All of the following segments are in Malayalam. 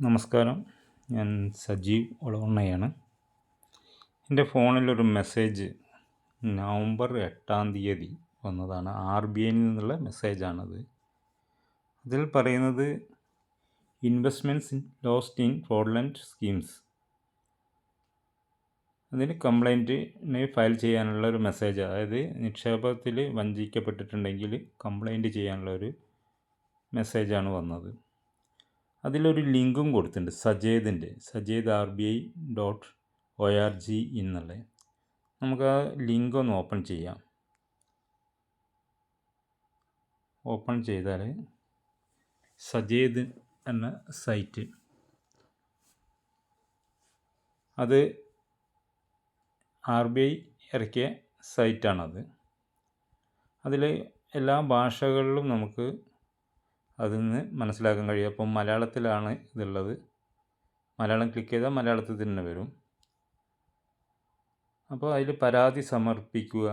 നമസ്കാരം. ഞാൻ സജീവ് ഒളവണ്ണയാണ്. എൻ്റെ ഫോണിലൊരു മെസ്സേജ് നവംബർ 8 വന്നതാണ്. RBIയിൽ നിന്നുള്ള മെസ്സേജാണത്. അതിൽ പറയുന്നത് investments lost in fraudulent schemes. അതിന് കംപ്ലൈൻറ്റിന് ഫയൽ ചെയ്യാനുള്ള ഒരു മെസ്സേജ്, അതായത് നിക്ഷേപത്തിൽ വഞ്ചിക്കപ്പെട്ടിട്ടുണ്ടെങ്കിൽ കംപ്ലൈൻറ്റ് ചെയ്യാനുള്ള ഒരു മെസ്സേജാണ് വന്നത്. അതിലൊരു ലിങ്കും കൊടുത്തിട്ടുണ്ട്, സജേദ് RBI.org എന്നുള്ളത്. നമുക്ക് ആ ലിങ്ക് ഒന്ന് ഓപ്പൺ ചെയ്യാം. ഓപ്പൺ ചെയ്താൽ സജേദ് എന്ന സൈറ്റ്, അത് RBI ഇറക്കിയ സൈറ്റാണത്. അതിൽ എല്ലാ ഭാഷകളിലും നമുക്ക് അതിൽ നിന്ന് മനസ്സിലാക്കാൻ കഴിയും. അപ്പം മലയാളത്തിലാണ് ഇതുള്ളത്. മലയാളം ക്ലിക്ക് ചെയ്താൽ മലയാളത്തിൽ തന്നെ വരും. അപ്പോൾ അതിൽ പരാതി സമർപ്പിക്കുക,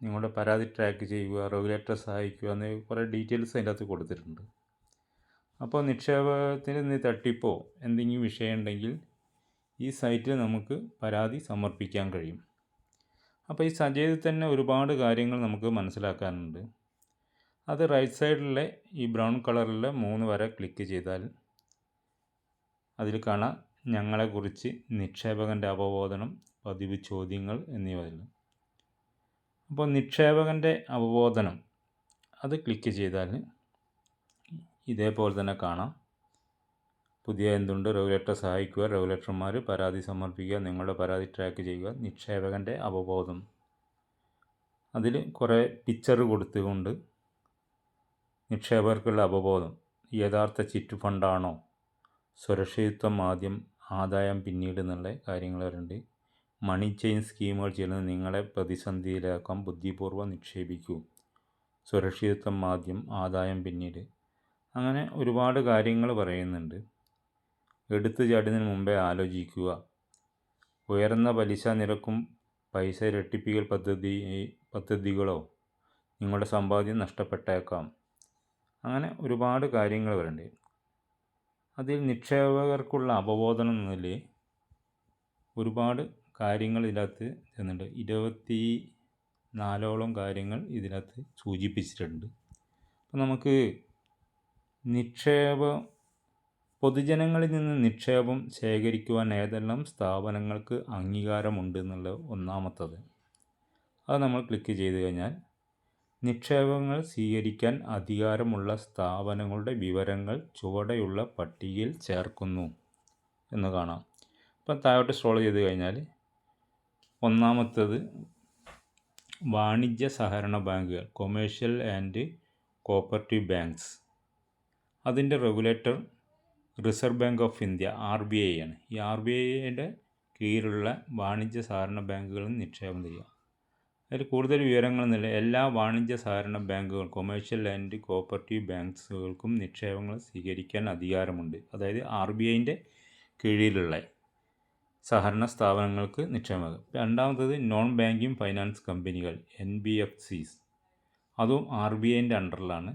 നിങ്ങളുടെ പരാതി ട്രാക്ക് ചെയ്യുക, റെഗുലേറ്ററെ സഹായിക്കുക എന്ന് കുറേ ഡീറ്റെയിൽസ് അതിൻ്റെ അകത്ത് കൊടുത്തിട്ടുണ്ട്. അപ്പോൾ നിക്ഷേപത്തിന് നിന്ന് തട്ടിപ്പോ എന്തെങ്കിലും വിഷയം ഉണ്ടെങ്കിൽ ഈ സൈറ്റിൽ നമുക്ക് പരാതി സമർപ്പിക്കാൻ കഴിയും. അപ്പോൾ ഈ സജേദിൽ തന്നെ ഒരുപാട് കാര്യങ്ങൾ നമുക്ക് മനസ്സിലാക്കാനുണ്ട്. അത് റൈറ്റ് സൈഡിലെ ഈ ബ്രൗൺ കളറിലെ 3 വര ക്ലിക്ക് ചെയ്താൽ അതിൽ കാണാം ഞങ്ങളെക്കുറിച്ച്, നിക്ഷേപകൻ്റെ അവബോധനം, പതിവ് ചോദ്യങ്ങൾ എന്നിവയിൽ. അപ്പോൾ നിക്ഷേപകൻ്റെ അവബോധനം അത് ക്ലിക്ക് ചെയ്താൽ ഇതേപോലെ തന്നെ കാണാം. പുതിയ എന്തുണ്ട്, റെഗുലേറ്ററെ സഹായിക്കുക, റെഗുലേറ്റർമാർ പരാതി സമർപ്പിക്കുക, നിങ്ങളുടെ പരാതി ട്രാക്ക് ചെയ്യുക, നിക്ഷേപകൻ്റെ അവബോധം. അതിൽ കുറേ പിക്ചർ കൊടുത്തുകൊണ്ട് നിക്ഷേപകർക്കുള്ള അവബോധം, യഥാർത്ഥ ചിറ്റ് ഫണ്ടാണോ, സുരക്ഷിതത്വം ആദ്യം, ആദായം പിന്നീട് എന്നുള്ള കാര്യങ്ങൾ വരുന്നുണ്ട്. മണി ചെയിൻ സ്കീമുകൾ ചെയ്യുന്നത് നിങ്ങളെ പ്രതിസന്ധിയിലാക്കാം, ബുദ്ധിപൂർവ്വം നിക്ഷേപിക്കൂ, സുരക്ഷിതത്വം ആദ്യം, ആദായം പിന്നീട്. അങ്ങനെ ഒരുപാട് കാര്യങ്ങൾ പറയുന്നുണ്ട്. എടുത്തു ചാടുന്നതിന് മുമ്പേ ആലോചിക്കുക, ഉയർന്ന പലിശ നിരക്കും പൈസ ഇരട്ടിപ്പിക്കൽ പദ്ധതികളോ നിങ്ങളുടെ സമ്പാദ്യം നഷ്ടപ്പെട്ടേക്കാം. അങ്ങനെ ഒരുപാട് കാര്യങ്ങൾ വരുന്നുണ്ട്. അതിൽ നിക്ഷേപകർക്കുള്ള അവബോധനം എന്നതിൽ ഒരുപാട് കാര്യങ്ങൾ ഇതിനകത്ത് ചെന്നുണ്ട്. 24ഓളം കാര്യങ്ങൾ ഇതിനകത്ത് സൂചിപ്പിച്ചിട്ടുണ്ട്. അപ്പോൾ നമുക്ക് പൊതുജനങ്ങളിൽ നിന്ന് നിക്ഷേപം ശേഖരിക്കുവാൻ ഏതെല്ലാം സ്ഥാപനങ്ങൾക്ക് അംഗീകാരമുണ്ട് എന്നുള്ള ഒന്നാമത്തത്. അത് നമ്മൾ ക്ലിക്ക് ചെയ്ത് കഴിഞ്ഞാൽ നിക്ഷേപങ്ങൾ സ്വീകരിക്കാൻ അധികാരമുള്ള സ്ഥാപനങ്ങളുടെ വിവരങ്ങൾ ചുവടെയുള്ള പട്ടികയിൽ ചേർക്കുന്നു എന്ന് കാണാം. അപ്പം താഴോട്ട് സ്ക്രോൾ ചെയ്ത് കഴിഞ്ഞാൽ ഒന്നാമത്തേത് വാണിജ്യ സഹകരണ ബാങ്കുകൾ, കൊമേഴ്ഷ്യൽ ആൻഡ് കോപ്പറേറ്റീവ് ബാങ്ക്സ്. അതിൻ്റെ regulator reserve bank of India, RBI ആണ്. ഈ RBIയുടെ കീഴിലുള്ള വാണിജ്യ സഹകരണ ബാങ്കുകളിൽ നിക്ഷേപം ചെയ്യുക. അതിൽ കൂടുതൽ വിവരങ്ങളെന്നില്ല, എല്ലാ വാണിജ്യ സഹകരണ ബാങ്കുകൾ, കൊമേഴ്ഷ്യൽ ആൻഡ് കോപ്പറേറ്റീവ് ബാങ്ക്സുകൾക്കും നിക്ഷേപങ്ങൾ സ്വീകരിക്കാൻ അധികാരമുണ്ട്. അതായത് RBIൻ്റെ കീഴിലുള്ള സഹകരണ സ്ഥാപനങ്ങൾക്ക് നിക്ഷേപം. രണ്ടാമത്തത് നോൺ ബാങ്കിങ് ഫൈനാൻസ് കമ്പനികൾ, NBFCs. അതും RBIൻ്റെ അണ്ടറിലാണ്.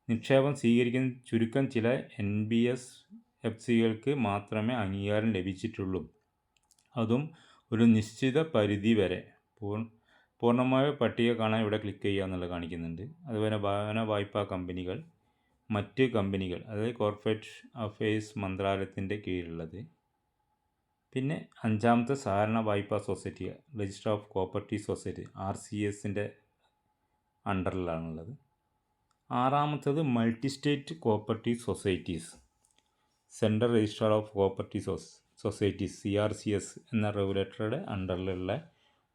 നിക്ഷേപം സ്വീകരിക്കുന്ന ചുരുക്കം ചില NBFCകൾക്ക് മാത്രമേ അംഗീകാരം ലഭിച്ചിട്ടുള്ളൂ. അതും ഒരു നിശ്ചിത പരിധി വരെ. പൂർണ്ണമായ പട്ടിക കാണാൻ ഇവിടെ ക്ലിക്ക് ചെയ്യുക എന്നുള്ളത് കാണിക്കുന്നുണ്ട്. അതുപോലെ ഭവന വായ്പാ കമ്പനികൾ, മറ്റ് കമ്പനികൾ, അതായത് കോർപ്പറേറ്റ് അഫയേഴ്സ് മന്ത്രാലയത്തിൻ്റെ കീഴിലുള്ളത്. പിന്നെ അഞ്ചാമത്തെ സഹകരണ വായ്പാ society, registrar of cooperative society, RCSൻ്റെ അണ്ടറിലാണുള്ളത്. ആറാമത്തത് multi state cooperative societies, central registrar of cooperative societies, CRCS എന്ന റെഗുലേറ്ററുടെ അണ്ടറിലുള്ള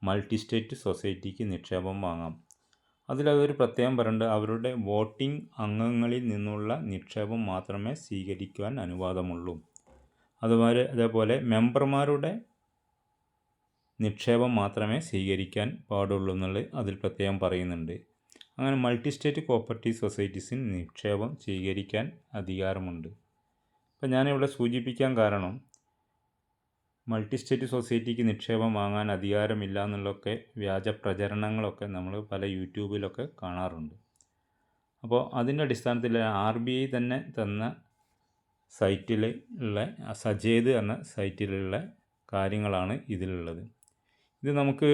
മൾട്ടി സ്റ്റേറ്റ് സൊസൈറ്റിക്ക് നിക്ഷേപം വാങ്ങാം. അതിലതൊരു പ്രത്യേകം പറയുന്നുണ്ട്, അവരുടെ വോട്ടിംഗ് അംഗങ്ങളിൽ നിന്നുള്ള നിക്ഷേപം മാത്രമേ സ്വീകരിക്കുവാൻ അനുവാദമുള്ളൂ. അതേപോലെ മെമ്പർമാരുടെ നിക്ഷേപം മാത്രമേ സ്വീകരിക്കാൻ പാടുള്ളൂ എന്നുള്ളത് അതിൽ പ്രത്യേകം പറയുന്നുണ്ട്. അങ്ങനെ മൾട്ടി സ്റ്റേറ്റ് കോപ്പറേറ്റീവ് സൊസൈറ്റീസിന് നിക്ഷേപം സ്വീകരിക്കാൻ അധികാരമുണ്ട്. അപ്പം ഞാനിവിടെ സൂചിപ്പിക്കാൻ കാരണം, മൾട്ടി സ്റ്റേറ്റ് സൊസൈറ്റിക്ക് നിക്ഷേപം വാങ്ങാൻ അധികാരമില്ല എന്നുള്ളതൊക്കെ വ്യാജ പ്രചരണങ്ങളൊക്കെ നമ്മൾ പല യൂട്യൂബിലൊക്കെ കാണാറുണ്ട്. അപ്പോൾ അതിൻ്റെ അടിസ്ഥാനത്തിൽ RBI തന്നെ തന്ന സൈറ്റിൽ ഉള്ള സജേദ് എന്ന സൈറ്റിലുള്ള കാര്യങ്ങളാണ് ഇതിലുള്ളത്. ഇത് നമുക്ക്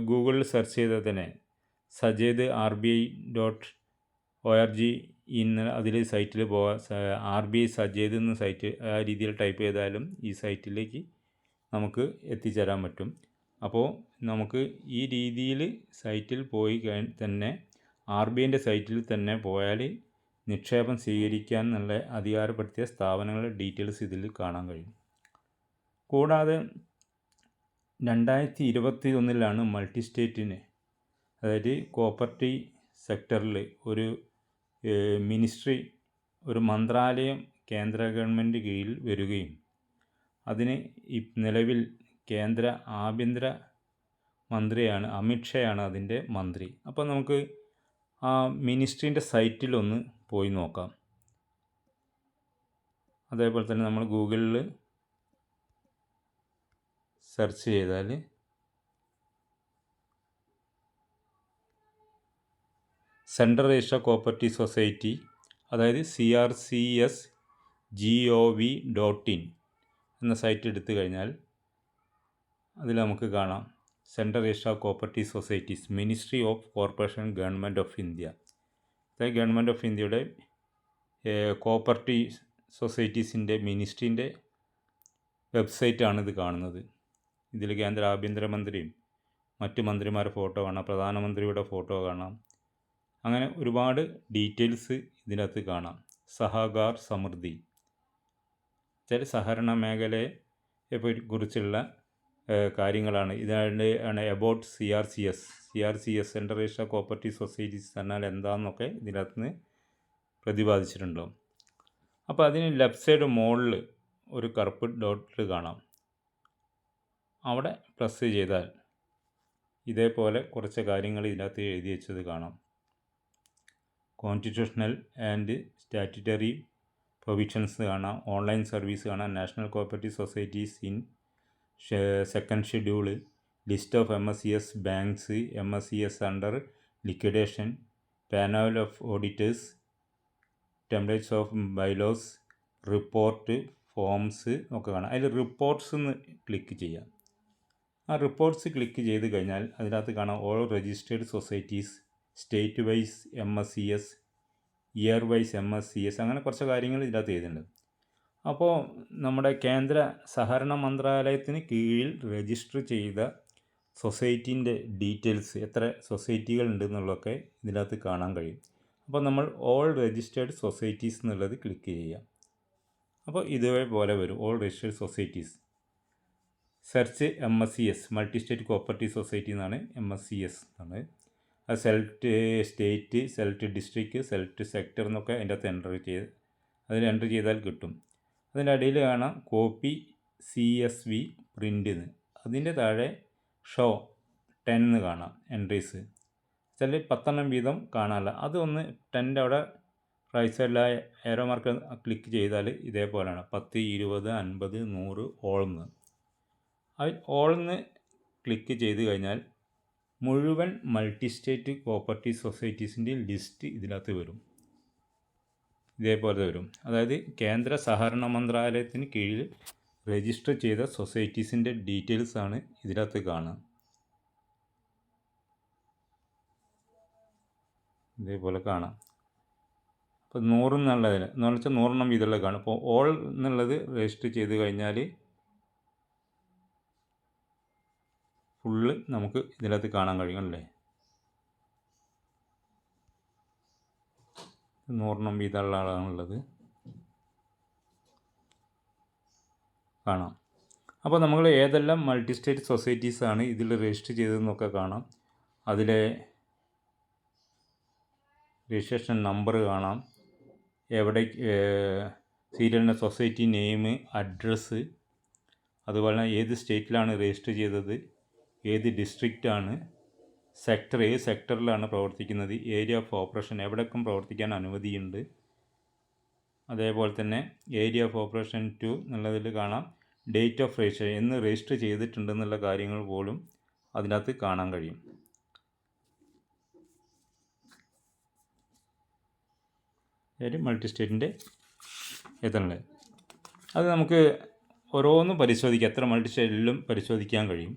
ഗൂഗിളിൽ സെർച്ച് ചെയ്താൽ തന്നെ സജേദ് RBI.org ഇന്ന് അതിൽ സൈറ്റിൽ പോകാം. RBI സജേദ് എന്ന സൈറ്റ് ആ രീതിയിൽ ടൈപ്പ് ചെയ്താലും ഈ സൈറ്റിലേക്ക് നമുക്ക് എത്തിച്ചേരാൻ പറ്റും. അപ്പോൾ നമുക്ക് ഈ രീതിയിൽ സൈറ്റിൽ പോയി തന്നെ RBIൻ്റെ സൈറ്റിൽ തന്നെ പോയാൽ നിക്ഷേപം സ്വീകരിക്കാൻ എന്നുള്ള അധികാരപ്പെടുത്തിയ സ്ഥാപനങ്ങളുടെ ഡീറ്റെയിൽസ് ഇതിൽ കാണാൻ കഴിയും. കൂടാതെ 2021 മൾട്ടി സ്റ്റേറ്റിന്, അതായത് കോപ്പറേറ്റീവ് സെക്ടറിൽ ഒരു മിനിസ്ട്രി, ഒരു മന്ത്രാലയം കേന്ദ്ര ഗവൺമെൻറ് കീഴിൽ വരികയും അതിന് നിലവിൽ കേന്ദ്ര ആഭ്യന്തര മന്ത്രിയാണ് അമിത്ഷായാണ് അതിൻ്റെ മന്ത്രി. അപ്പോൾ നമുക്ക് ആ മിനിസ്ട്രീൻ്റെ സൈറ്റിലൊന്ന് പോയി നോക്കാം. അതേപോലെ തന്നെ നമ്മൾ ഗൂഗിളിൽ സെർച്ച് ചെയ്താൽ സെൻട്രൽ രജിസ്റ്റർ കോപ്പറേറ്റീവ് സൊസൈറ്റി, അതായത് crcsgov.in എന്ന സൈറ്റ് എടുത്തു കഴിഞ്ഞാൽ അതിൽ നമുക്ക് കാണാം central register cooperative societies, ministry of corporation, government of India. അതായത് ഗവൺമെൻറ് ഓഫ് ഇന്ത്യയുടെ കോപ്പറേറ്റീവ് സൊസൈറ്റീസിൻ്റെ മിനിസ്ട്രീൻ്റെ വെബ്സൈറ്റാണ് ഇത് കാണുന്നത്. ഇതിൽ കേന്ദ്ര ആഭ്യന്തരമന്ത്രിയും മറ്റ് മന്ത്രിമാരുടെ ഫോട്ടോ കാണാം, പ്രധാനമന്ത്രിയുടെ ഫോട്ടോ കാണാം. അങ്ങനെ ഒരുപാട് ഡീറ്റെയിൽസ് ഇതിനകത്ത് കാണാം. സഹകാർ സമൃദ്ധി, ചില സഹകരണ മേഖലയെ കുറിച്ചുള്ള കാര്യങ്ങളാണ്. ഇതാണ് about CRCS central register cooperative societies എന്നാൽ എന്താണെന്നൊക്കെ ഇതിനകത്ത് നിന്ന് പ്രതിപാദിച്ചിട്ടുണ്ടാവും. അപ്പോൾ അതിന് ലെഫ്റ്റ് സൈഡ് മുകളിൽ ഒരു കറുപ്പ് ഡോട്ട് കാണാം. അവിടെ പ്രസ് ചെയ്താൽ ഇതേപോലെ കുറച്ച് കാര്യങ്ങൾ ഇതിനകത്ത് എഴുതി വെച്ചത് കാണാം. കോൺസ്റ്റിറ്റ്യൂഷണൽ ആൻഡ് സ്റ്റാറ്റ്യൂട്ടറി പ്രൊവിഷൻസ് കാണാം, ഓൺലൈൻ സർവീസ് കാണാം, national cooperative societies in second schedule, list of MSCS banks, MSCS under liquidation, panel of auditors, templates of bylaws, report, forms ഒക്കെ കാണാം. അതിൽ റിപ്പോർട്ട്സ് എന്ന് ക്ലിക്ക് ചെയ്യാം. ആ റിപ്പോർട്ട്സ് ക്ലിക്ക് ചെയ്ത് കഴിഞ്ഞാൽ അതിനകത്ത് കാണാം all registered societies, state wise MSCS, year wise MSCS, അങ്ങനെ കുറച്ച് കാര്യങ്ങൾ ഇതിനകത്ത് എഴുതുന്നുണ്ട്. അപ്പോൾ നമ്മുടെ കേന്ദ്ര സഹകരണ മന്ത്രാലയത്തിന് കീഴിൽ രജിസ്റ്റർ ചെയ്ത സൊസൈറ്റീൻ്റെ ഡീറ്റെയിൽസ്, എത്ര സൊസൈറ്റികൾ ഉണ്ടെന്നുള്ളതൊക്കെ ഇതിനകത്ത് കാണാൻ കഴിയും. അപ്പോൾ നമ്മൾ ഓൾ രജിസ്റ്റേർഡ് സൊസൈറ്റീസ് എന്നുള്ളത് ക്ലിക്ക് ചെയ്യാം. അപ്പോൾ ഇതേപോലെ വരും all registered societies. Search MSCS, multi state cooperative society എന്നാണ് MSCS എന്നാണ്. അത് select state, select district, select sector എന്നൊക്കെ അതിൻ്റെ അകത്ത് അതിൽ എൻ്റർ ചെയ്താൽ കിട്ടും. അതിൻ്റെ അടിയിൽ കാണാം കോപ്പി CSV പ്രിൻ്റ് എന്ന്. അതിൻ്റെ താഴെ ഷോ 10 എന്ന് കാണാം എൻട്രീസ്. ചില 10 വീതം കാണാമല്ല. അതൊന്ന് 10 അവിടെ റൈറ്റ് സൈഡിലായ ഏരോ മാർക്ക് ക്ലിക്ക് ചെയ്താൽ ഇതേപോലെയാണ് 10, 20, 50, 100 ഓൾന്ന്. അത് ഓൾന്ന് ക്ലിക്ക് ചെയ്ത് കഴിഞ്ഞാൽ മുഴുവൻ മൾട്ടി സ്റ്റേറ്റ് കോപ്പറേറ്റീവ് സൊസൈറ്റീസിൻ്റെ ലിസ്റ്റ് ഇതിനകത്ത് വരും. ഇതേപോലെ വരും. അതായത് കേന്ദ്ര സഹകരണ മന്ത്രാലയത്തിന് കീഴിൽ രജിസ്റ്റർ ചെയ്ത സൊസൈറ്റീസിൻ്റെ ഡീറ്റെയിൽസാണ് ഇതിനകത്ത് കാണുക. ഇതേപോലെ കാണാം. അപ്പോൾ 100 എന്നുള്ളതിന് എന്ന് വെച്ചാൽ 100 വീതമുള്ള കാണും. അപ്പോൾ ഓൾ എന്നുള്ളത് രജിസ്റ്റർ ചെയ്ത് കഴിഞ്ഞാൽ ഫുള്ള് നമുക്ക് ഇതിനകത്ത് കാണാൻ കഴിയും അല്ലേ. 100 വീതമുള്ള ആളാണുള്ളത് കാണാം. അപ്പോൾ നമ്മൾ ഏതെല്ലാം മൾട്ടി സ്റ്റേറ്റ് സൊസൈറ്റീസാണ് ഇതിൽ രജിസ്റ്റർ ചെയ്തതെന്നൊക്കെ കാണാം. അതിലെ രജിസ്ട്രേഷൻ നമ്പർ കാണാം, എവിടെ സീരിയലിൻ്റെ സൊസൈറ്റി നെയിം, അഡ്രസ്സ്, അതുപോലെ തന്നെ ഏത് സ്റ്റേറ്റിലാണ് രജിസ്റ്റർ ചെയ്തത്, ഏത് ഡിസ്ട്രിക്റ്റാണ്, സെക്ടർ, ഏത് സെക്ടറിലാണ് പ്രവർത്തിക്കുന്നത്, ഏരിയ ഓഫ് ഓപ്പറേഷൻ, എവിടെയൊക്കെ പ്രവർത്തിക്കാൻ അനുമതിയുണ്ട്, അതേപോലെ തന്നെ ഏരിയ ഓഫ് ഓപ്പറേഷൻ 2 എന്നുള്ളതിൽ കാണാം ഡേറ്റ് ഓഫ് രജിസ്റ്റർ, എന്ന് രജിസ്റ്റർ ചെയ്തിട്ടുണ്ടെന്നുള്ള കാര്യങ്ങൾ പോലും അതിനകത്ത് കാണാൻ കഴിയും. മൾട്ടി സ്റ്റേറ്റിൻ്റെ എത്തണല്ലേ. അത് നമുക്ക് ഓരോന്നും പരിശോധിക്കാം, എത്ര മൾട്ടി സ്റ്റേറ്റിലും പരിശോധിക്കാൻ കഴിയും.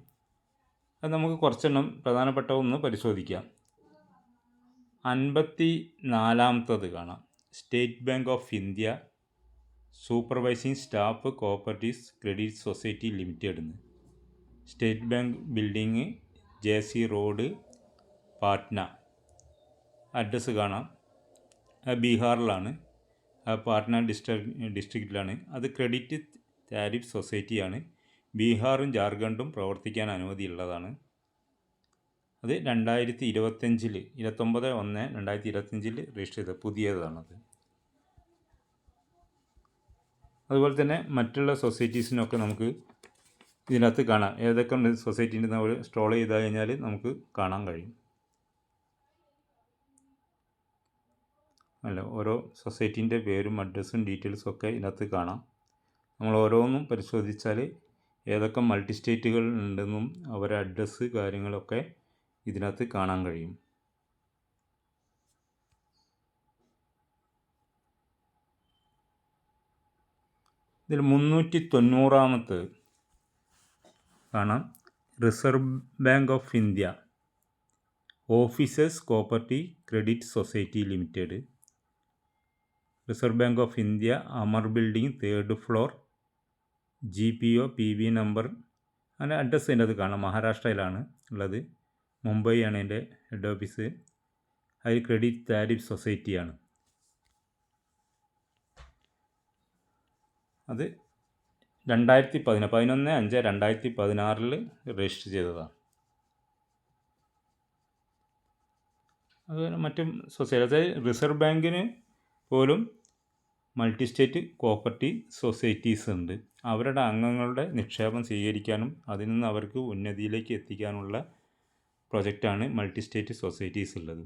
അത് നമുക്ക് കുറച്ചെണ്ണം പ്രധാനപ്പെട്ട ഒന്ന് പരിശോധിക്കാം. 54ാമത്തത് കാണാം. State bank of India supervising staff cooperatives credit society limited. State bank building, JC road, Patna. Address കാണാം. ബീഹാറിലാണ്, പാട്ന ഡിസ്ട്രിക്റ്റിലാണ്. അത് ക്രെഡിറ്റ് താരിഫ് സൊസൈറ്റിയാണ്. ബീഹാറും ജാർഖണ്ഡും പ്രവർത്തിക്കാൻ അനുമതിയുള്ളതാണ്. അത് 29/1/2025 രജിസ്റ്റർ ചെയ്ത പുതിയതാണത്. അതുപോലെ തന്നെ മറ്റുള്ള സൊസൈറ്റീസിനൊക്കെ നമുക്ക് ഇതിനകത്ത് കാണാം. ഏതൊക്കെ സൊസൈറ്റീൻ്റെ നമ്മൾ സ്ക്രോൾ ചെയ്ത് കഴിഞ്ഞാൽ നമുക്ക് കാണാൻ കഴിയും. ഓരോ സൊസൈറ്റീൻ്റെ പേരും അഡ്രസ്സും ഡീറ്റെയിൽസും ഒക്കെ ഇതിനകത്ത് കാണാം. നമ്മൾ ഓരോന്നും പരിശോധിച്ചാൽ ഏതൊക്കെ മൾട്ടി സ്റ്റേറ്റുകൾ ഉണ്ടെന്നും അവരുടെ അഡ്രസ്സ് കാര്യങ്ങളൊക്കെ ഇതിനകത്ത് കാണാൻ കഴിയും. ഇതിൽ 390ാമത്തെ കാണാം. Reserve bank of India officers cooperative credit society limited. Reserve bank of India, Amar building, 3rd floor, GPO PB number. അങ്ങനെ അഡ്രസ്സ് അതിൻ്റെ അത് കാണാം. മഹാരാഷ്ട്രയിലാണ് ഉള്ളത്. മുംബൈ ആണ് എൻ്റെ ഹെഡ് ഓഫീസ്. അതിൽ ക്രെഡിറ്റ് താരിഫ് സൊസൈറ്റിയാണ്. അത് 11/5/2016 രജിസ്റ്റർ ചെയ്തതാണ്. അതുപോലെ മറ്റും സൊസൈറ്റി, അതായത് റിസർവ് ബാങ്കിന് പോലും മൾട്ടി സ്റ്റേറ്റ് കോഓപ്പറേറ്റീവ് സൊസൈറ്റീസ് ഉണ്ട്. അവരുടെ അംഗങ്ങളുടെ നിക്ഷേപം സ്വീകരിക്കാനും അതിൽ നിന്ന് അവർക്ക് ഉന്നതിയിലേക്ക് എത്തിക്കാനുള്ള പ്രൊജക്റ്റാണ് മൾട്ടി സ്റ്റേറ്റ് സൊസൈറ്റീസ് ഉള്ളത്.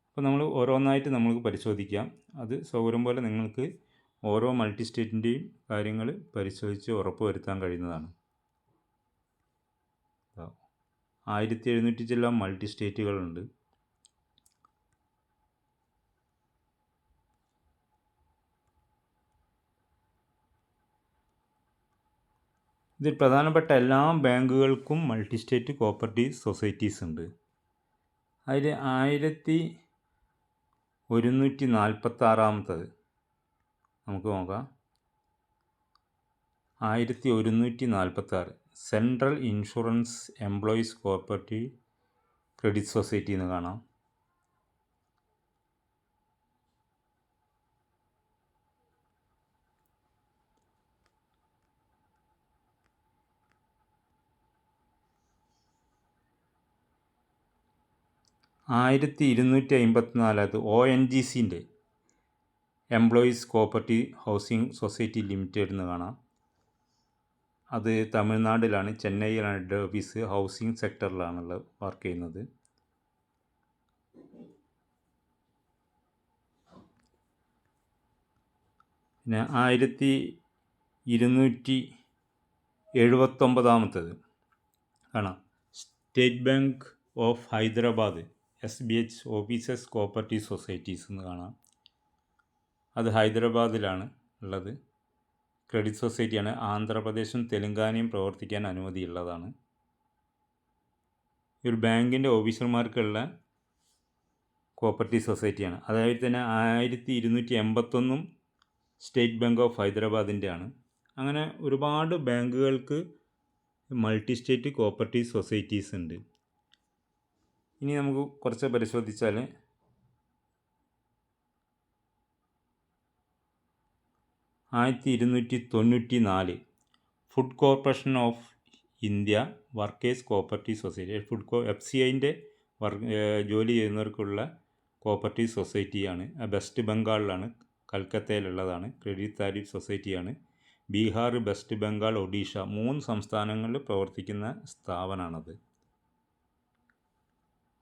അപ്പോൾ നമ്മൾ ഓരോന്നായിട്ട് നമുക്ക് പരിശോധിക്കാം. അത് സൗകര്യം പോലെ നിങ്ങൾക്ക് ഓരോ മൾട്ടി സ്റ്റേറ്റിൻ്റെയും കാര്യങ്ങൾ പരിശോധിച്ച് ഉറപ്പ് വരുത്താൻ കഴിയുന്നതാണ്. 1700 ചില മൾട്ടി സ്റ്റേറ്റുകളുണ്ട്. ഇതിൽ പ്രധാനപ്പെട്ട എല്ലാ ബാങ്കുകൾക്കും മൾട്ടി സ്റ്റേറ്റ് കോഓപ്പറേറ്റീവ് സൊസൈറ്റീസ് ഉണ്ട്. അതിൽ 1146ാമത്തത് നമുക്ക് നോക്കാം. 1146 central insurance employees cooperative credit society എന്ന് കാണാം. ആയിരത്തി 254 ONGCൻ്റെ employees cooperative housing society limited എന്ന് കാണാം. അത് തമിഴ്നാട്ടിലാണ്, ചെന്നൈയിലാണ് ഹെഡ് ഓഫീസ്. ഹൗസിംഗ് സെക്ടറിലാണുള്ളത്, വർക്ക് ചെയ്യുന്നത്. പിന്നെ 1279ാമത്തത് കാണാം. State bank of Hyderabad SBH officers cooperative societies എന്ന് കാണാം. അത് ഹൈദരാബാദിലാണ് ഉള്ളത്. ക്രെഡിറ്റ് സൊസൈറ്റിയാണ്. ആന്ധ്രാപ്രദേശും തെലുങ്കാനയും പ്രവർത്തിക്കാൻ അനുമതിയുള്ളതാണ്. ഈ ഒരു ബാങ്കിൻ്റെ ഓഫീസർമാർക്കുള്ള കോഓപ്പറേറ്റീവ് സൊസൈറ്റിയാണ്. അതായത് തന്നെ 1281 സ്റ്റേറ്റ് ബാങ്ക് ഓഫ് ഹൈദരാബാദിൻ്റെ ആണ്. അങ്ങനെ ഒരുപാട് ബാങ്കുകൾക്ക് മൾട്ടി സ്റ്റേറ്റ് കോഓപ്പറേറ്റീവ് സൊസൈറ്റീസ് ഉണ്ട്. ഇനി നമുക്ക് കുറച്ച് പരിശോധിച്ചാൽ 1294 food corporation of India workers cooperative society. FCIൻ്റെ ജോലി ചെയ്യുന്നവർക്കുള്ള കോഓപ്പറേറ്റീവ് സൊസൈറ്റിയാണ്. വെസ്റ്റ് ബംഗാളിലാണ്, കൽക്കത്തയിലുള്ളതാണ്. ക്രെഡിറ്റ് താരിഫ് സൊസൈറ്റിയാണ്. ബീഹാർ, വെസ്റ്റ് ബംഗാൾ, ഒഡീഷ 3 സംസ്ഥാനങ്ങളിൽ പ്രവർത്തിക്കുന്ന സ്ഥാപനമാണത്.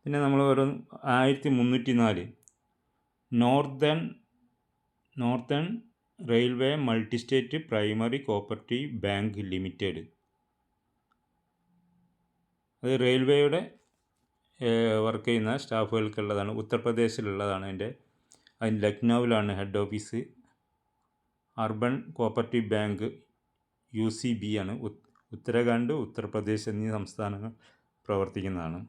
പിന്നെ നമ്മൾ ഒരു 1304 northern railway multi state primary cooperative bank limited. അത് റെയിൽവേയുടെ വർക്ക് ചെയ്യുന്ന സ്റ്റാഫുകൾക്കുള്ളതാണ്. ഉത്തർപ്രദേശിലുള്ളതാണ്. അതിന് ലക്നൗവിലാണ് head office. Urban cooperative bank UCB ആണ്. ഉത്തരാഖണ്ഡ്, ഉത്തർപ്രദേശ് എന്നീ സംസ്ഥാനങ്ങൾ പ്രവർത്തിക്കുന്നതാണ്.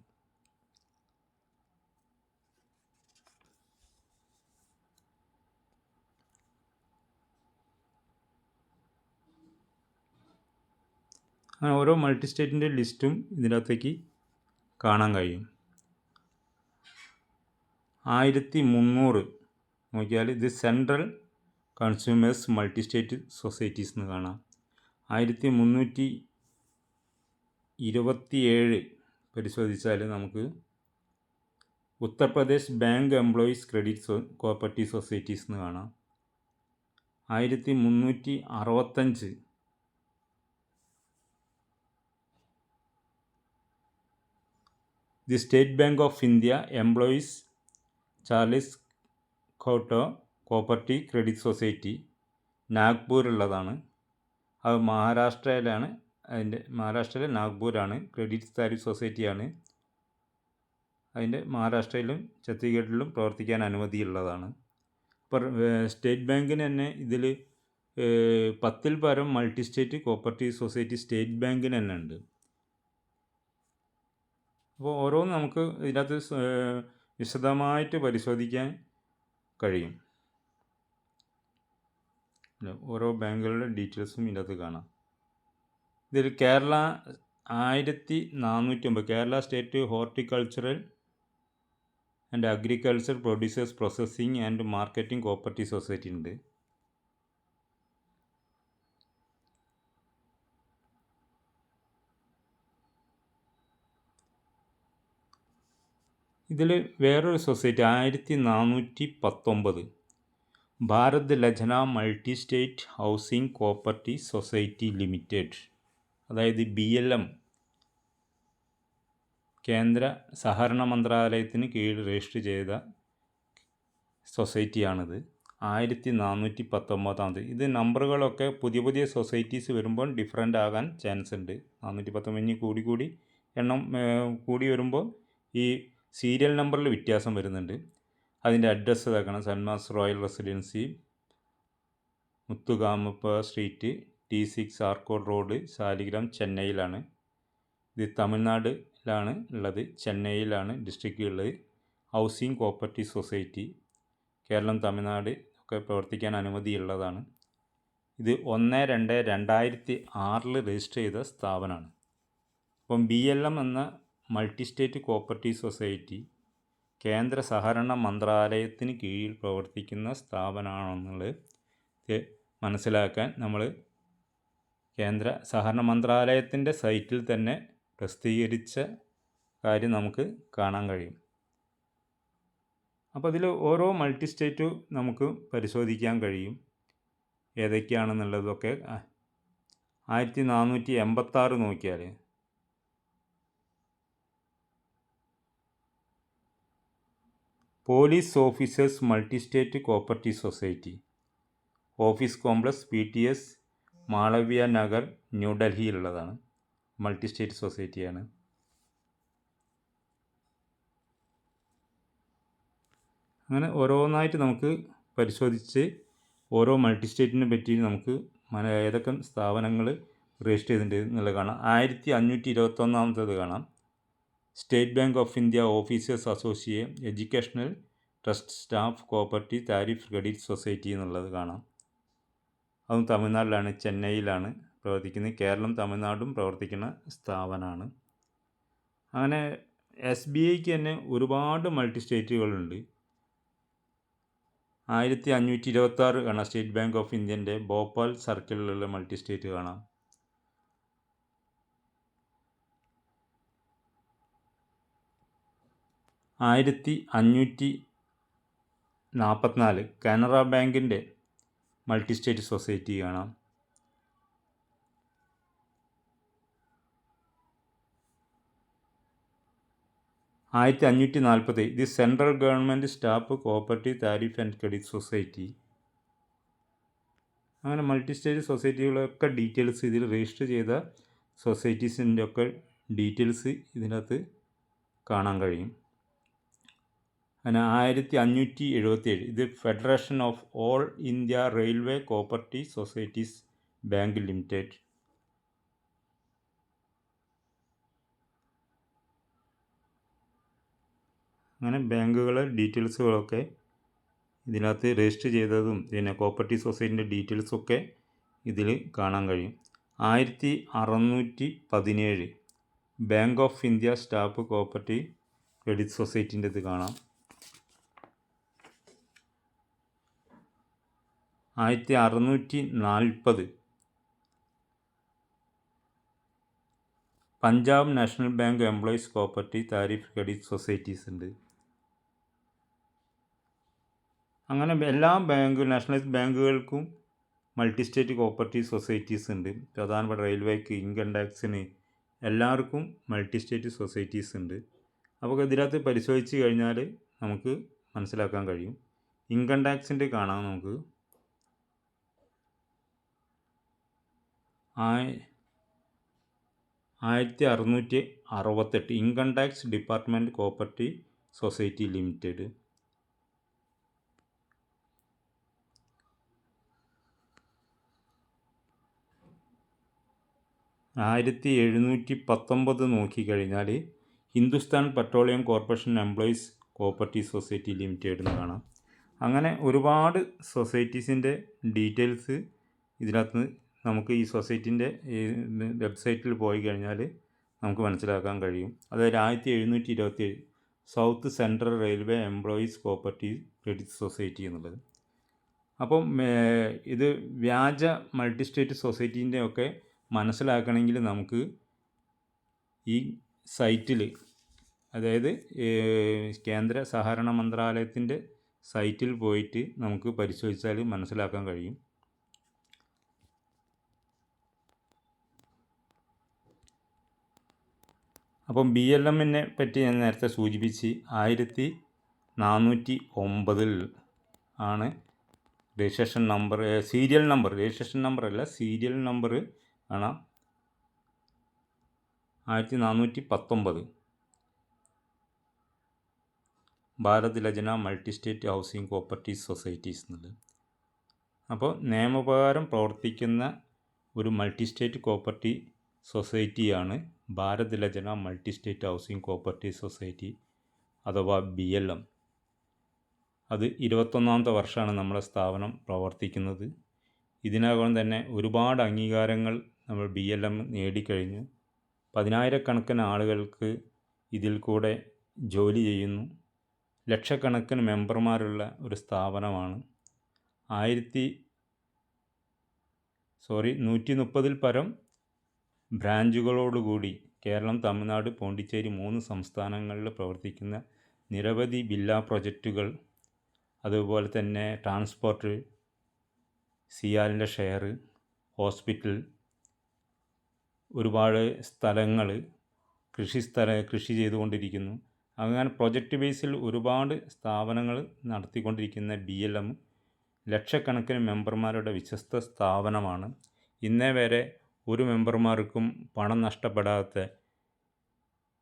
അങ്ങനെ ഓരോ മൾട്ടി സ്റ്റേറ്റിൻ്റെ ലിസ്റ്റും ഇതിനകത്തേക്ക് കാണാൻ കഴിയും. 1300 നോക്കിയാൽ ഇത് central consumers multi state societies എന്ന് കാണാം. 1327 പരിശോധിച്ചാൽ നമുക്ക് Uttar Pradesh bank employees credit cooperative societies എന്ന് കാണാം. 1365 the state bank of India employees ചാർലിസ് ഖോട്ടോ കോപ്പറേറ്റീവ് ക്രെഡിറ്റ് സൊസൈറ്റി നാഗ്പൂരുള്ളതാണ്. അത് മഹാരാഷ്ട്രയിലാണ്. മഹാരാഷ്ട്രയിലെ നാഗ്പൂരാണ്. Credit thrift സൊസൈറ്റിയാണ്. അതിൻ്റെ മഹാരാഷ്ട്രയിലും ഛത്തീസ്ഗഡിലും പ്രവർത്തിക്കാൻ അനുമതിയുള്ളതാണ്. ഇപ്പോൾ സ്റ്റേറ്റ് ബാങ്കിന് തന്നെ ഇതിൽ 10ൽ പരം multi state cooperative society state ബാങ്കിന് തന്നെ ഉണ്ട്. അപ്പോൾ ഓരോന്ന് നമുക്ക് ഇതിനകത്ത് വിശദമായിട്ട് പരിശോധിക്കാൻ കഴിയും. ഓരോ ബാങ്കുകളുടെ ഡീറ്റെയിൽസും ഇതിനകത്ത് കാണാം. ഇതിൽ Kerala 1409 Kerala state horticultural and agriculture producers processing and marketing cooperative society ഉണ്ട്. ഇതിൽ വേറൊരു society 1419 Bharat Lajna multi state housing cooperative society limited, അതായത് BLM കേന്ദ്ര സഹകരണ മന്ത്രാലയത്തിന് കീഴിൽ രജിസ്റ്റർ ചെയ്ത സൊസൈറ്റിയാണിത്. 1419. ഇത് നമ്പറുകളൊക്കെ പുതിയ സൊസൈറ്റീസ് വരുമ്പോൾ ഡിഫറൻ്റ് ആകാൻ ചാൻസ് ഉണ്ട്. 419 കൂടി എണ്ണം കൂടി വരുമ്പോൾ ഈ സീരിയൽ നമ്പറിൽ വ്യത്യാസം വരുന്നുണ്ട്. അതിൻ്റെ അഡ്രസ്സ് ഇതാക്കണം. സന്മാസ് royal residency, Muthukamappa street, T6 Arcot road, Saligram, ചെന്നൈയിലാണ്. ഇത് തമിഴ്നാട്ടിലാണ് ഉള്ളത്. ചെന്നൈയിലാണ് ഡിസ്ട്രിക്റ്റ് ഉള്ളത്. Housing cooperative society Keralam, Tamil Nadu ഒക്കെ പ്രവർത്തിക്കാൻ അനുമതിയുള്ളതാണ്. ഇത് 1/2/2006 രജിസ്റ്റർ ചെയ്ത സ്ഥാപനമാണ്. അപ്പം BLM എന്ന മൾട്ടി സ്റ്റേറ്റ് കോപ്പറേറ്റീവ് സൊസൈറ്റി കേന്ദ്ര സഹകരണ മന്ത്രാലയത്തിന് കീഴിൽ പ്രവർത്തിക്കുന്ന സ്ഥാപനമാണെന്നുള്ളത് മനസ്സിലാക്കാൻ നമ്മൾ കേന്ദ്ര സഹകരണ മന്ത്രാലയത്തിൻ്റെ സൈറ്റിൽ തന്നെ പ്രസിദ്ധീകരിച്ച കാര്യം നമുക്ക് കാണാൻ കഴിയും. അപ്പോൾ അതിൽ ഓരോ മൾട്ടി സ്റ്റേറ്റും നമുക്ക് പരിശോധിക്കാൻ കഴിയും ഏതൊക്കെയാണെന്നുള്ളതൊക്കെ. 1486 നോക്കിയാൽ police officers multi state cooperative society, office complex PTS Malviya Nagar, ന്യൂഡൽഹിയിലുള്ളതാണ്. മൾട്ടി സ്റ്റേറ്റ് സൊസൈറ്റിയാണ്. അങ്ങനെ ഓരോന്നായിട്ട് നമുക്ക് പരിശോധിച്ച് ഓരോ മൾട്ടി സ്റ്റേറ്റിനെ പറ്റി നമുക്ക് ഏതൊക്കെ സ്ഥാപനങ്ങൾ രജിസ്റ്റർ ചെയ്തിട്ടുണ്ട് എന്നുള്ളത് കാണാം. 1521 കാണാം. State bank of India officers association educational trust staff cooperative thrift credit society എന്നുള്ളത് കാണാം. അതും തമിഴ്നാട്ടിലാണ്, ചെന്നൈയിലാണ് പ്രവർത്തിക്കുന്നത്. കേരളം, തമിഴ്നാടും പ്രവർത്തിക്കുന്ന സ്ഥാപനമാണ്. അങ്ങനെ SBIക്ക് തന്നെ ഒരുപാട് മൾട്ടി സ്റ്റേറ്റുകളുണ്ട്. 1526 കാണാം. സ്റ്റേറ്റ് ബാങ്ക് ഓഫ് ഇന്ത്യൻ്റെ ഭോപ്പാൽ സർക്കിളിലുള്ള മൾട്ടി സ്റ്റേറ്റ് കാണാം. 1544 കാനറ ബാങ്കിൻ്റെ മൾട്ടി സ്റ്റേറ്റ് സൊസൈറ്റി കാണാം. 1540 ഇത് central government staff cooperative tariff and credit society. അങ്ങനെ മൾട്ടി സ്റ്റേറ്റ് സൊസൈറ്റികളൊക്കെ ഡീറ്റെയിൽസ് ഇതിൽ രജിസ്റ്റർ ചെയ്ത സൊസൈറ്റീസിൻ്റെ ഒക്കെ ഡീറ്റെയിൽസ് ഇതിനകത്ത് കാണാൻ കഴിയും. അങ്ങനെ 1577 ഇത് federation of all India railway cooperative societies bank limited. അങ്ങനെ ബാങ്കുകളെ ഡീറ്റെയിൽസുകളൊക്കെ ഇതിനകത്ത് രജിസ്റ്റർ ചെയ്തതും പിന്നെ കോപ്പറേറ്റീവ് സൊസൈറ്റീൻ്റെ ഡീറ്റെയിൽസൊക്കെ ഇതിൽ കാണാൻ കഴിയും. 1617 bank of India staff cooperative credit സൊസൈറ്റീൻ്റെ ഇത് കാണാം. 1640 Punjab national bank employees cooperative thrift credit societies ഉണ്ട്. അങ്ങനെ എല്ലാ നാഷണലൈസ്ഡ് ബാങ്കുകൾക്കും മൾട്ടി സ്റ്റേറ്റ് കോപ്പറേറ്റീവ് സൊസൈറ്റീസ് ഉണ്ട്. പ്രധാനപ്പെട്ട റെയിൽവേക്ക്, ഇൻകം ടാക്സിന് എല്ലാവർക്കും മൾട്ടി സ്റ്റേറ്റ് സൊസൈറ്റീസ് ഉണ്ട്. അപ്പോൾ ഇതിനകത്ത് പരിശോധിച്ച് കഴിഞ്ഞാൽ നമുക്ക് മനസ്സിലാക്കാൻ കഴിയും. ഇൻകം ടാക്സിൻ്റെ കാണാം നമുക്ക്. 1668 income tax department cooperative society limited. 1719 നോക്കിക്കഴിഞ്ഞാൽ Hindustan petroleum corporation employees cooperative society limited എന്ന് കാണാം. അങ്ങനെ ഒരുപാട് സൊസൈറ്റീസിൻ്റെ ഡീറ്റെയിൽസ് ഇതിനകത്ത് നമുക്ക് ഈ സൊസൈറ്റീൻ്റെ വെബ്സൈറ്റിൽ പോയി കഴിഞ്ഞാൽ നമുക്ക് മനസ്സിലാക്കാൻ കഴിയും. അതായത് 1727 south central railway employees cooperative credit society എന്നുള്ളത്. അപ്പം ഇത് വ്യാജ മൾട്ടി സ്റ്റേറ്റ് സൊസൈറ്റീൻ്റെ ഒക്കെ മനസ്സിലാക്കണമെങ്കിൽ നമുക്ക് ഈ സൈറ്റിൽ, അതായത് കേന്ദ്ര സഹകരണ മന്ത്രാലയത്തിൻ്റെ സൈറ്റിൽ പോയിട്ട് നമുക്ക് പരിശോധിച്ചാൽ മനസ്സിലാക്കാൻ കഴിയും. അപ്പം BLMനെ പറ്റി ഞാൻ നേരത്തെ സൂചിപ്പിച്ച് 1409 ആണ് registration number, serial number, registration number അല്ല, സീരിയൽ നമ്പർ കാണാം. 1419 Bharat Lajna multi state housing cooperative societies എന്നുള്ളത്. അപ്പോൾ നിയമപ്രകാരം പ്രവർത്തിക്കുന്ന ഒരു മൾട്ടി സ്റ്റേറ്റ് കോപ്പറേറ്റീവ് സൊസൈറ്റിയാണ് Bharat Lajna multi state housing cooperative society അഥവാ BLM. അത് 21ാമത്തെ വർഷമാണ് നമ്മളെ സ്ഥാപനം പ്രവർത്തിക്കുന്നത്. ഇതിനകം തന്നെ ഒരുപാട് അംഗീകാരങ്ങൾ നമ്മൾ BLM നേടിക്കഴിഞ്ഞു. 10,000-കണക്കിന് ആളുകൾക്ക് ഇതിൽ കൂടെ ജോലി ചെയ്യുന്നു. ലക്ഷക്കണക്കിന് മെമ്പർമാരുള്ള ഒരു സ്ഥാപനമാണ്. 130 പരം ബ്രാഞ്ചുകളോടുകൂടി കേരളം, തമിഴ്നാട്, പോണ്ടിച്ചേരി 3 സംസ്ഥാനങ്ങളിൽ പ്രവർത്തിക്കുന്ന നിരവധി വില്ല പ്രൊജക്റ്റുകൾ, അതുപോലെ തന്നെ ട്രാൻസ്പോർട്ട്, സിയാലിൻ്റെ ഷെയർ, ഹോസ്പിറ്റൽ, ഒരുപാട് സ്ഥലങ്ങൾ, കൃഷി ചെയ്തുകൊണ്ടിരിക്കുന്നു. അങ്ങനെ പ്രൊജക്റ്റ് ബേസിൽ ഒരുപാട് സ്ഥാപനങ്ങൾ നടത്തിക്കൊണ്ടിരിക്കുന്ന BLM ലക്ഷക്കണക്കിന് മെമ്പർമാരുടെ വിശ്വസ്ത സ്ഥാപനമാണ്. ഇന്നേ വരെ ഒരു മെമ്പർമാർക്കും പണം നഷ്ടപ്പെടാത്ത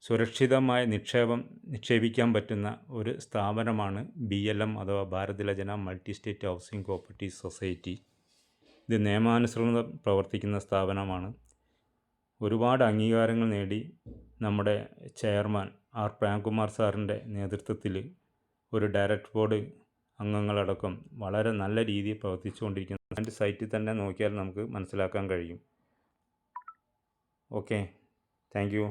സുരക്ഷിതമായ നിക്ഷേപിക്കാൻ പറ്റുന്ന ഒരു സ്ഥാപനമാണ് BLM അഥവാ Bharat Lajna multi state housing cooperative society. ഇത് നിയമാനുസൃതം പ്രവർത്തിക്കുന്ന സ്ഥാപനമാണ്. ഒരുപാട് അംഗീകാരങ്ങൾ നേടി നമ്മുടെ ചെയർമാൻ ആർ പ്രേംകുമാർ സാറിൻ്റെ നേതൃത്വത്തിൽ ഒരു ഡയറക്ടർ ബോർഡ് അംഗങ്ങളടക്കം വളരെ നല്ല രീതിയിൽ പ്രവർത്തിച്ചുകൊണ്ടിരിക്കുന്നു. അതിൻ്റെ സൈറ്റിൽ തന്നെ നോക്കിയാൽ നമുക്ക് മനസ്സിലാക്കാൻ കഴിയും. Okay, thank you.